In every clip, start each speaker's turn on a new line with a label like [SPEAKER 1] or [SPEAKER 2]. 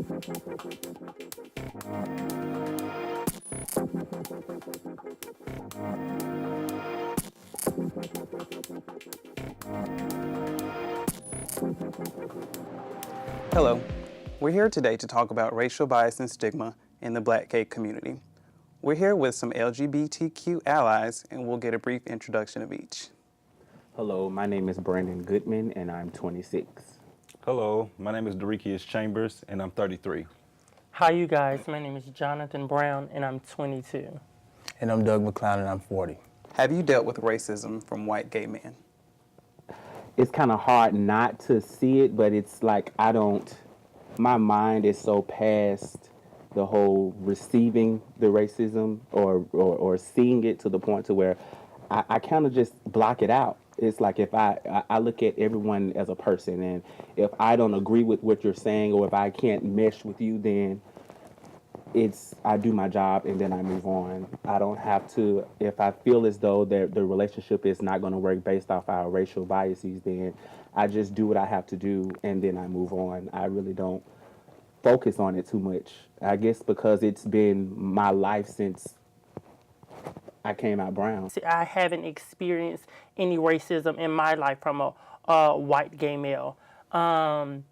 [SPEAKER 1] Hello, we're here today to talk about racial bias and stigma in the Black gay community. We're here with some LGBTQ allies, and we'll get a brief introduction of each.
[SPEAKER 2] Hello, my name is Brandon Goodman, and I'm 26.
[SPEAKER 3] Hello, my name is Dorikius Chambers, and I'm 33.
[SPEAKER 4] Hi, you guys. My name is Jonathan Brown, and I'm 22.
[SPEAKER 5] And I'm Doug McCloud, and I'm 40.
[SPEAKER 1] Have you dealt with racism from white gay men?
[SPEAKER 2] It's kind of hard not to see it, but it's like my mind is so past the whole receiving the racism or seeing it to the point to where I kind of just block it out. It's like if I look at everyone as a person, and if I don't agree with what you're saying, or if I can't mesh with you, then I do my job and then I move on. I don't have to, if I feel as though the relationship is not going to work based off our racial biases, then I just do what I have to do and then I move on. I really don't focus on it too much. I guess because it's been my life since I came out brown.
[SPEAKER 4] See, I haven't experienced any racism in my life from a white gay male. I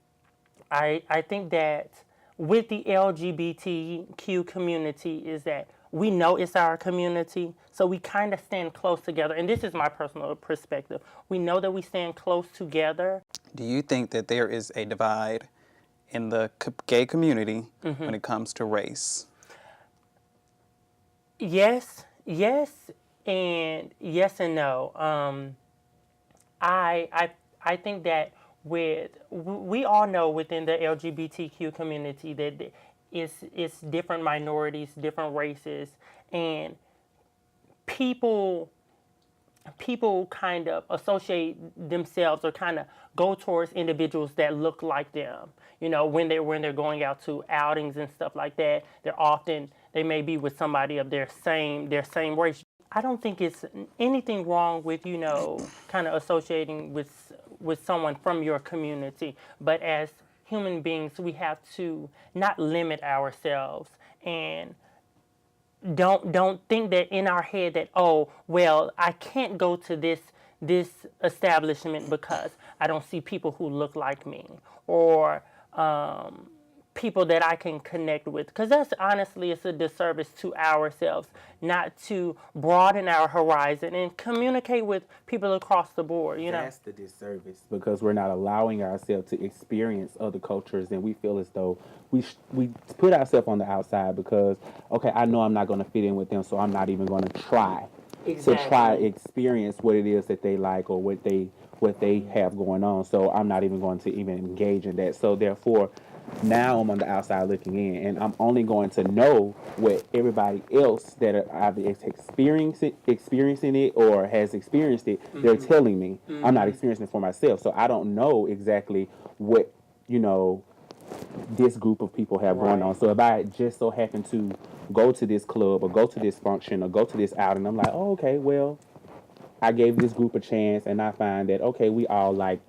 [SPEAKER 4] think that with the LGBTQ community is that we know it's our community, so we kind of stand close together. And this is my personal perspective. We know that we stand close together.
[SPEAKER 1] Do you think that there is a divide in the gay community when it comes to race?
[SPEAKER 4] Yes, and yes and no. I think that we all know within the LGBTQ community that it's different minorities, different races, and people kind of associate themselves or kind of go towards individuals that look like them. You know, when they're going out to outings and stuff like that, they may be with somebody of their same race. I don't think it's anything wrong with, kind of associating with someone from your community. But as human beings, we have to not limit ourselves and don't think that in our head that, oh, well, I can't go to this establishment because I don't see people who look like me, or people that I can connect with, because that's honestly, it's a disservice to ourselves not to broaden our horizon and communicate with people across the board.
[SPEAKER 2] That's the disservice, because we're not allowing ourselves to experience other cultures, and we feel as though we put ourselves on the outside because, okay, I know I'm not going to fit in with them, so I'm not even going to try to experience what it is that they like or what they have going on. So I'm not even going to even engage in that. So therefore, now I'm on the outside looking in, and I'm only going to know what everybody else that are either experiencing it or has experienced it, they're telling me. I'm not experiencing it for myself, so I don't know exactly what, this group of people have going on. So if I just so happen to go to this club or go to this function or go to this outing, I'm like, oh, okay, well, I gave this group a chance, and I find that, okay, we all like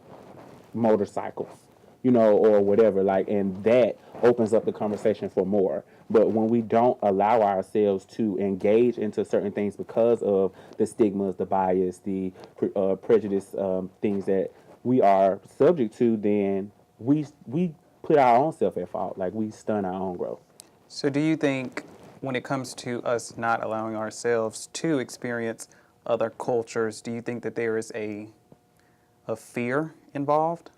[SPEAKER 2] motorcycles, or whatever, and that opens up the conversation for more. But when we don't allow ourselves to engage into certain things because of the stigmas, the bias, the prejudice, things that we are subject to, then we put our own self at fault, we stun our own growth.
[SPEAKER 1] So do you think when it comes to us not allowing ourselves to experience other cultures, do you think that there is a fear involved?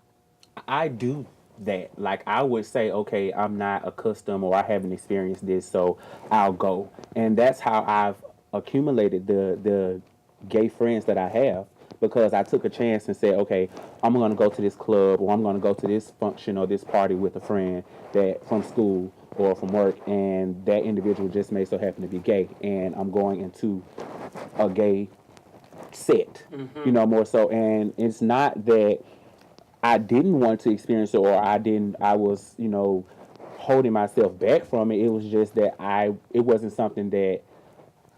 [SPEAKER 1] I
[SPEAKER 2] do that. I would say, okay, I'm not accustomed or I haven't experienced this, so I'll go. And that's how I've accumulated the gay friends that I have, because I took a chance and said, okay, I'm going to go to this club, or I'm going to go to this function or this party with a friend that from school or from work, and that individual just may so happen to be gay, and I'm going into a gay set, more so. And it's not that I didn't want to experience it, or I was, holding myself back from it. It was just that it wasn't something that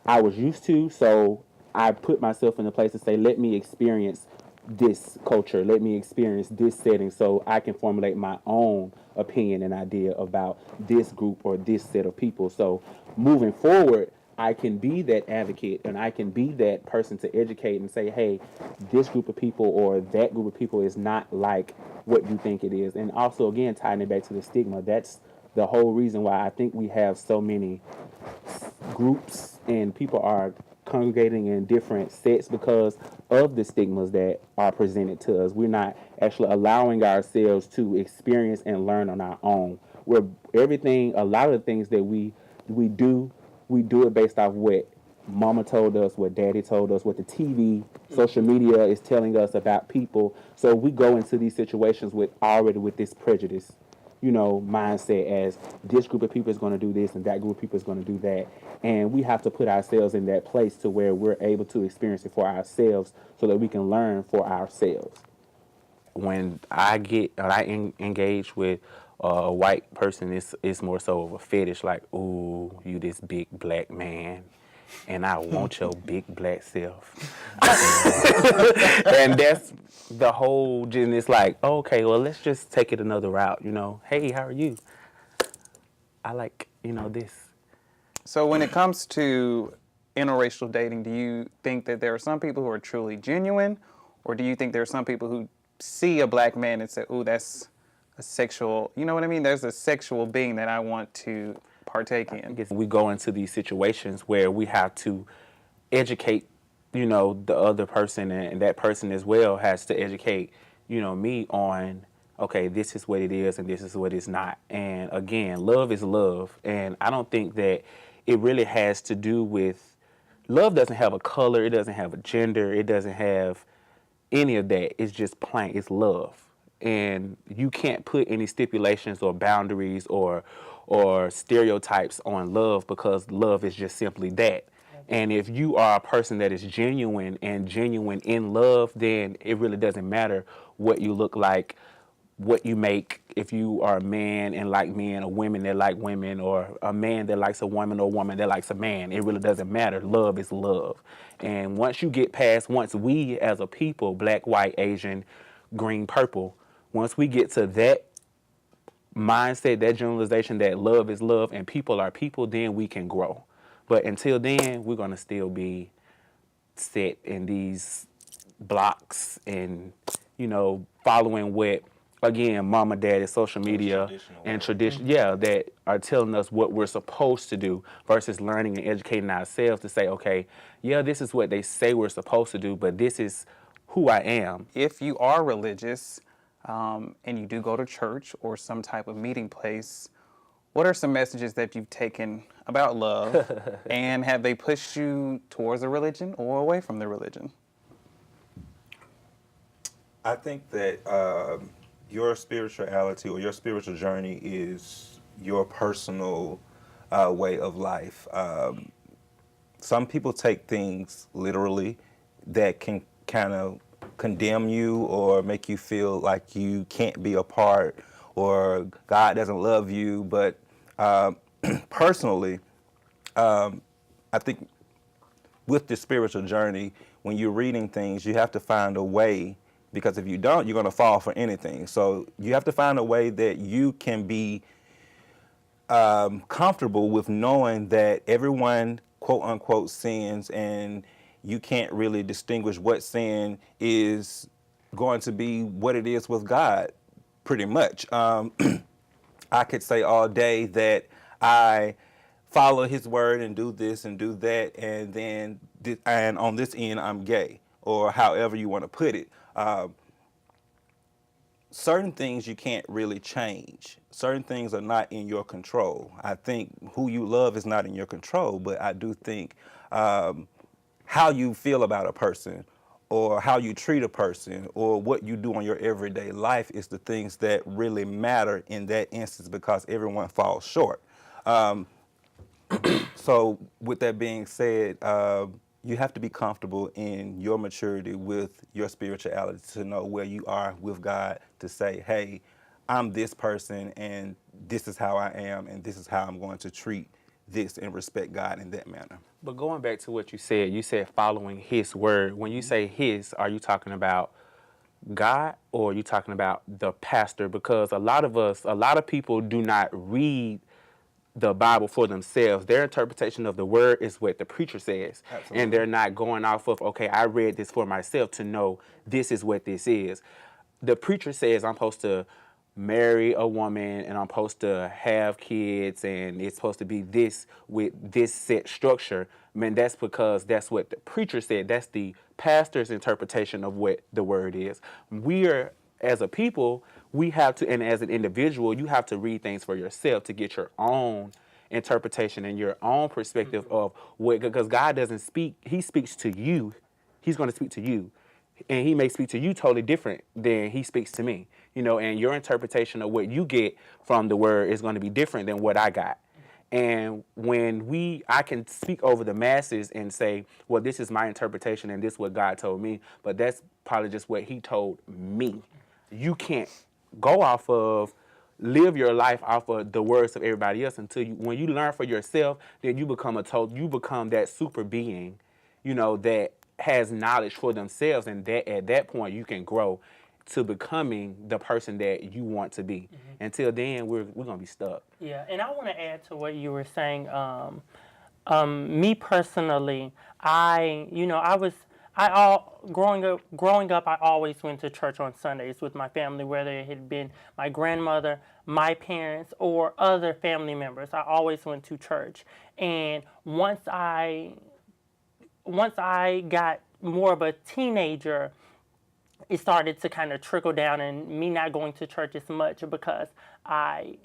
[SPEAKER 2] I was used to. So I put myself in a place to say, let me experience this culture. Let me experience this setting so I can formulate my own opinion and idea about this group or this set of people. So moving forward, I can be that advocate and I can be that person to educate and say, hey, this group of people or that group of people is not like what you think it is. And also, again, tying it back to the stigma, that's the whole reason why I think we have so many groups and people are congregating in different sets because of the stigmas that are presented to us. We're not actually allowing ourselves to experience and learn on our own. We're a lot of the things that we do it based off what mama told us, what daddy told us, what the TV, social media is telling us about people. So we go into these situations with this prejudice, mindset as this group of people is going to do this and that group of people is going to do that. And we have to put ourselves in that place to where we're able to experience it for ourselves so that we can learn for ourselves.
[SPEAKER 6] When I engage with a white person, it's more so of a fetish, like, ooh, you this big black man, and I want your big black self. And that's the whole, and it's like, okay, well, let's just take it another route, Hey, how are you? I like, this.
[SPEAKER 1] So when it comes to interracial dating, do you think that there are some people who are truly genuine, or do you think there are some people who see a black man and say, "Ooh, that's a sexual," you know what I mean? There's a sexual being that I want to partake in.
[SPEAKER 6] I guess we go into these situations where we have to educate, the other person, and that person as well has to educate, me on, okay, this is what it is and this is what it's not. And again, love is love. And I don't think that it really has to do with, love doesn't have a color, it doesn't have a gender, it doesn't have any of that. It's just plain, it's love. And you can't put any stipulations or boundaries or stereotypes on love because love is just simply that. And if you are a person that is genuine and genuine in love, then it really doesn't matter what you look like, what you make, if you are a man and like men, or women that like women, or a man that likes a woman, or a woman that likes a man. It really doesn't matter. Love is love. And once we as a people, black, white, Asian, green, purple, once we get to that mindset, that generalization that love is love and people are people, then we can grow. But until then, we're going to still be set in these blocks and, following what, again, mama, daddy, social media, and tradition, that are telling us what we're supposed to do versus learning and educating ourselves to say, okay, this is what they say we're supposed to do, but this is who I am.
[SPEAKER 1] If you are religious and you do go to church or some type of meeting place, what are some messages that you've taken about love and have they pushed you towards a religion or away from the religion?
[SPEAKER 3] I think that your spirituality or your spiritual journey is your personal way of life. Some people take things literally that can kind of condemn you or make you feel like you can't be a part or God doesn't love you. But personally, I think with the spiritual journey, when you're reading things, you have to find a way, because if you don't, you're going to fall for anything. So you have to find a way that you can be comfortable with knowing that everyone, quote unquote, sins, and you can't really distinguish what sin is going to be what it is with God, pretty much. I could say all day that I follow his word and do this and do that, and then and on this end I'm gay, or however you want to put it. Certain things you can't really change. Certain things are not in your control. I think who you love is not in your control, but I do think how you feel about a person or how you treat a person or what you do on your everyday life is the things that really matter in that instance, because everyone falls short. So with that being said, you have to be comfortable in your maturity with your spirituality to know where you are with God, to say, hey, I'm this person and this is how I am and this is how I'm going to treat this and respect God in that manner.
[SPEAKER 6] But going back to what you said following his word. When you say his, are you talking about God, or are you talking about the pastor? Because a lot of people do not read the Bible for themselves. Their interpretation of the word is what the preacher says.
[SPEAKER 3] Absolutely.
[SPEAKER 6] And they're not going off of, okay, I read this for myself to know this is what this is. The preacher says I'm supposed to marry a woman and I'm supposed to have kids and it's supposed to be this with this set structure. Man, that's because that's what the preacher said. That's the pastor's interpretation of what the word is. We're, as a people, we have to, and as an individual, you have to read things for yourself to get your own interpretation and your own perspective of what, because God doesn't speak, he speaks to you. He's going to speak to you. And he may speak to you totally different than he speaks to me, and your interpretation of what you get from the word is going to be different than what I got. And when I can speak over the masses and say, well, this is my interpretation and this is what God told me, but that's probably just what he told me. You can't go off of, live your life off of the words of everybody else until when you learn for yourself, then you become that super being, that has knowledge for themselves, and that at that point you can grow to becoming the person that you want to be. Until then, we're gonna be stuck.
[SPEAKER 4] Yeah, and I want to add to what you were saying. Me personally, growing up, I always went to church on Sundays with my family, whether it had been my grandmother, my parents, or other family members. I always went to church, and once I got more of a teenager, it started to kind of trickle down, and me not going to church as much because I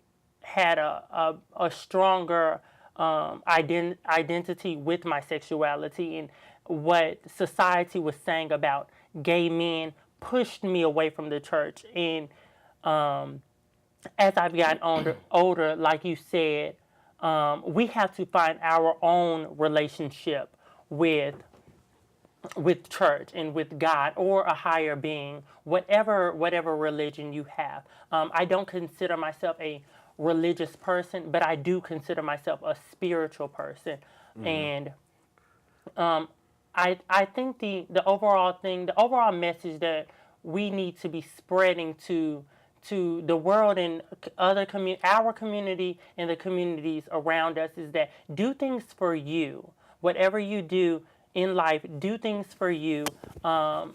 [SPEAKER 4] had a stronger identity with my sexuality, and what society was saying about gay men pushed me away from the church. And as I've gotten older, like you said, we have to find our own relationship with church and with God or a higher being, whatever religion you have. I don't consider myself a religious person, but I do consider myself a spiritual person. And I think the overall message that we need to be spreading to the world and our community and the communities around us is that do things for you. Whatever you do in life, do things for you. And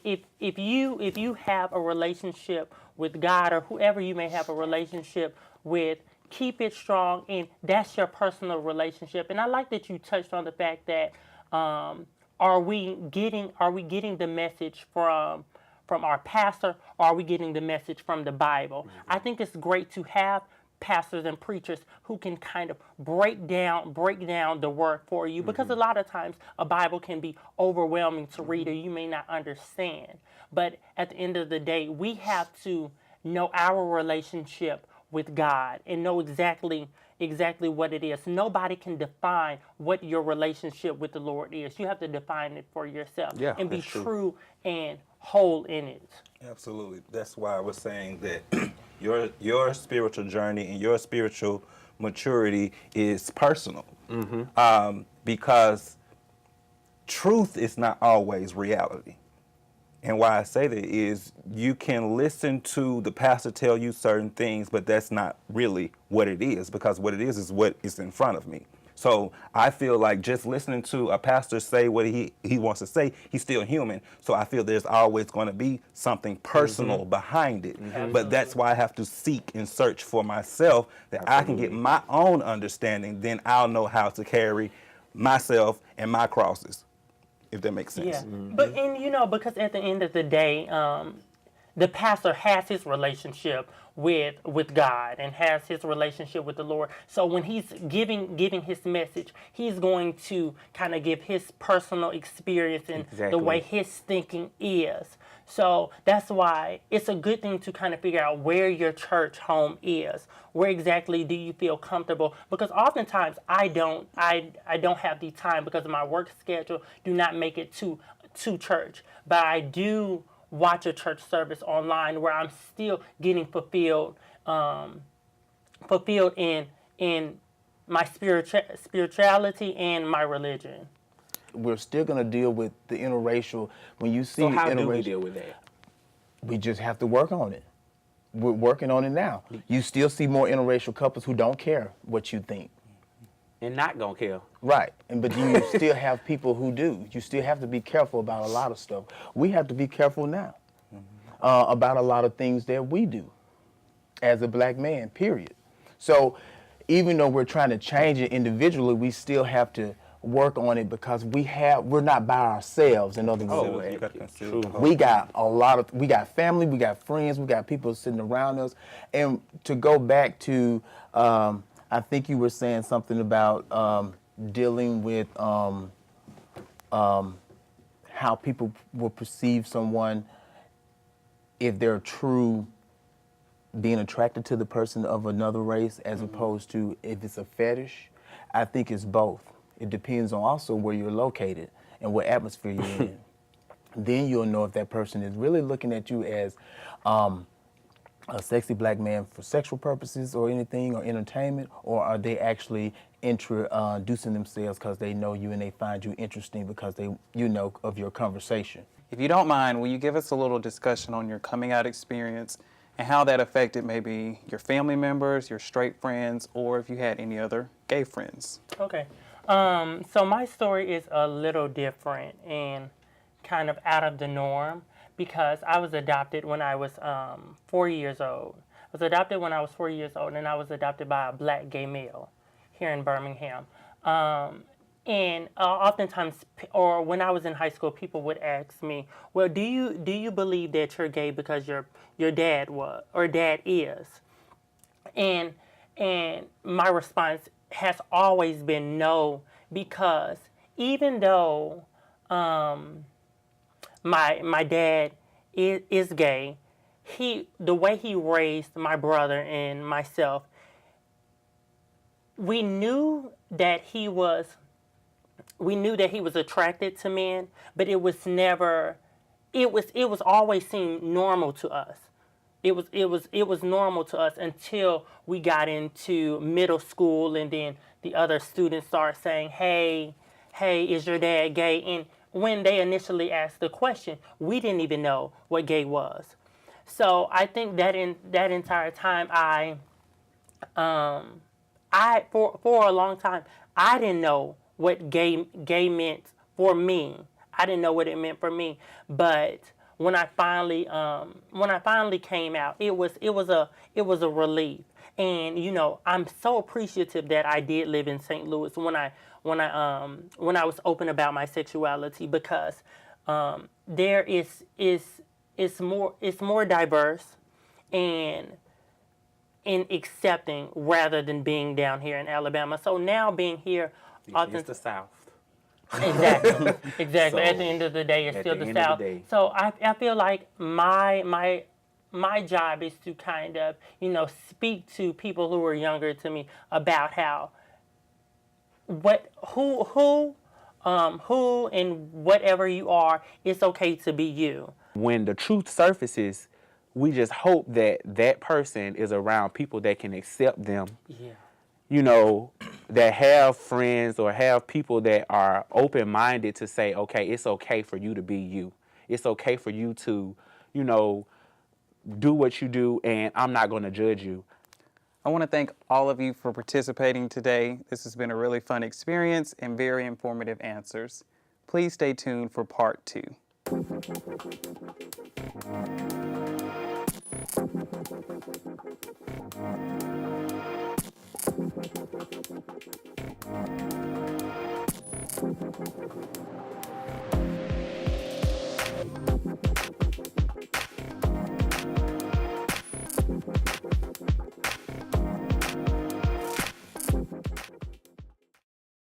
[SPEAKER 4] if you have a relationship with God or whoever you may have a relationship with, keep it strong, and that's your personal relationship. And I like that you touched on the fact that are we getting the message from our pastor, or are we getting the message from the Bible? I think it's great to have pastors and preachers who can kind of break down the word for you, because a lot of times a Bible can be overwhelming to read or you may not understand. But at the end of the day, we have to know our relationship with God and know exactly what it is. Nobody can define what your relationship with the Lord is. You have to define it for yourself and be true and whole in it.
[SPEAKER 3] Absolutely. That's why I was saying that your spiritual journey and your spiritual maturity is personal. Because truth is not always reality. And why I say that is you can listen to the pastor tell you certain things, but that's not really what it is, because what it is what is in front of me. So I feel like just listening to a pastor say what he wants to say, he's still human. So I feel there's always going to be something personal behind it. But that's why I have to seek and search for myself, that I can get my own understanding. Then I'll know how to carry myself and my crosses, if that makes sense.
[SPEAKER 4] Yeah, but because at the end of the day, the pastor has his relationship with God and has his relationship with the Lord. So when he's giving his message, he's going to kind of give his personal experience and the way his thinking is. So that's why it's a good thing to kind of figure out where your church home is. Where exactly do you feel comfortable? Because oftentimes I don't have the time because of my work schedule, do not make it to church. But I do watch a church service online where I'm still getting fulfilled in my spirituality and my religion.
[SPEAKER 5] We're still going to deal with the interracial. When you see
[SPEAKER 6] So how do we
[SPEAKER 5] interracial,
[SPEAKER 6] deal with that?
[SPEAKER 5] We just have to work on it. We're working on it now. You still see more interracial couples who don't care what you think.
[SPEAKER 6] And not gonna kill.
[SPEAKER 5] Right, but you still have people who do. You still have to be careful about a lot of stuff. We have to be careful now about a lot of things that we do as a black man, period. So even though we're trying to change it individually, we still have to work on it because we're not by ourselves. In other words,
[SPEAKER 3] You got to consider the whole
[SPEAKER 5] we got we got family, we got friends, we got people sitting around us. And to go back to, I think you were saying something about dealing with how people will perceive someone if they're true, being attracted to the person of another race as opposed to if it's a fetish. I think it's both. It depends on also where you're located and what atmosphere you're in. Then you'll know if that person is really looking at you as a sexy black man for sexual purposes or anything or entertainment, or are they actually introducing themselves because they know you and they find you interesting because you know of your conversation.
[SPEAKER 1] If you don't mind, will you give us a little discussion on your coming out experience and how that affected maybe your family members, your straight friends, or if you had any other gay friends?
[SPEAKER 4] Okay. So my story is a little different and kind of out of the norm because I was adopted when I was 4 years old. I was adopted when I was 4 years old, and I was adopted by a black gay male here in Birmingham. And oftentimes, or when I was in high school, people would ask me, "Well, do you believe that you're gay because your dad was or dad is?" And my response has always been no, because even though my dad is gay, the way he raised my brother and myself, we knew that he was attracted to men, but it was always seemed normal to us. It was normal to us until we got into middle school, and then the other students started saying, hey, is your dad gay? And when they initially asked the question, we didn't even know what gay was. So I think that in that entire time, for a long time, I didn't know what gay meant for me. I didn't know what it meant for me, but when I finally came out, it was a relief. And I'm so appreciative that I did live in St. Louis when I was open about my sexuality, because there it's more diverse and in accepting rather than being down here in Alabama. So now being here,
[SPEAKER 6] It's the South.
[SPEAKER 4] Exactly.
[SPEAKER 6] So,
[SPEAKER 4] At the end of the day, it's
[SPEAKER 6] at
[SPEAKER 4] still
[SPEAKER 6] the
[SPEAKER 4] the
[SPEAKER 6] end of
[SPEAKER 4] South.
[SPEAKER 6] the day.
[SPEAKER 4] So I feel like my job is to kind of speak to people who are younger to me about how who and whatever you are, it's okay to be you.
[SPEAKER 6] When the truth surfaces, we just hope that that person is around people that can accept them.
[SPEAKER 4] Yeah.
[SPEAKER 6] That have friends or have people that are open-minded to say, okay, it's okay for you to be you. It's okay for you to, do what you do, and I'm not going to judge you.
[SPEAKER 1] I want to thank all of you for participating today. This has been a really fun experience and very informative answers. Please stay tuned for part 2.